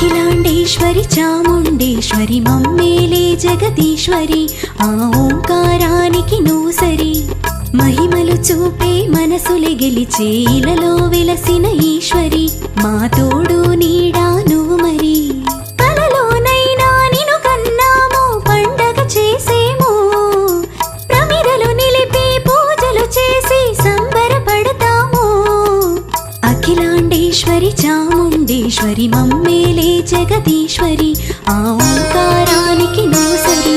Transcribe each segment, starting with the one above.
అఖిలాండేశ్వరి చాముండేశ్వరి మమ్మేలే జగదీశ్వరి ఆ ఓంకారానికి నువ్వు సరి మహిమలు చూపే మనసులే గెలిచే ఇలలో వెలసిన ఈశ్వరి మా తోడు నీడా నువ్వు మరి కలలోనైనా నిన్ను కన్నాము పండగ చేసేము ప్రమిదలు నిలిపి పూజలు చేసి సంబరపడతాము అఖిలాండేశ్వరి చాముండేశ్వరి మమ్మేలే జగదీశ్వరి ఆ ఓంకారానికి నువ్వు సరి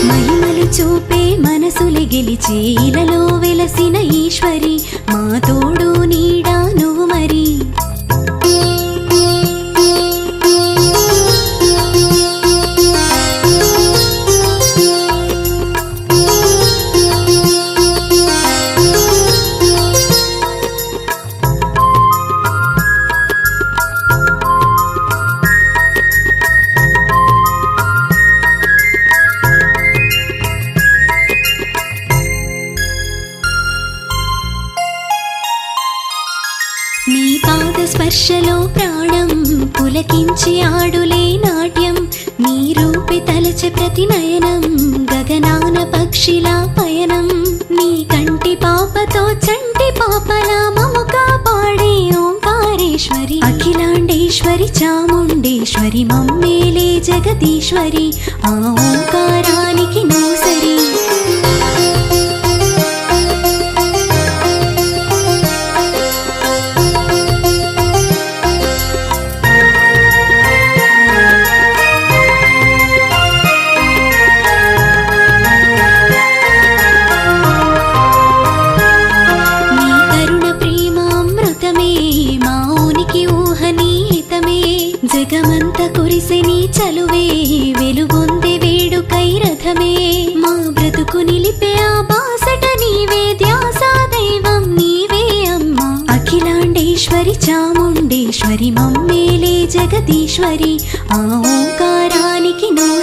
మహిమలు చూపే మనసులే గెలిచే ఇలలో వెలసిన ఈశ్వరి మా తోడు నీడా నువ్వు మరి నీ పాద స్పర్శలో ప్రాణం పులకించి ఆడులే నాట్యం నీ రూపి తలచె ప్రతి నయనం గగనాన పక్షిలా పయనం నీ కంటి పాపతో చంటి పాపలా మముగా పాడే ఓంకారేశ్వరి అఖిలాండేశ్వరి చాముండేశ్వరి మమ్మేలే జగదీశ్వరి ఆ ఓంకారానికి నువ్వు సరి జగమంత కురిసె నీ చలువే వెలుగొందే వేడుకై రథమే మా బ్రతుకు నిలిపే ఆ బాసట నీవే ధ్యాసా దైవం నీవే అమ్మా అఖిలాండేశ్వరి చాముండేశ్వరి మమ్మేలే జగదీశ్వరి ఆ ఓంకారానికి నువ్వు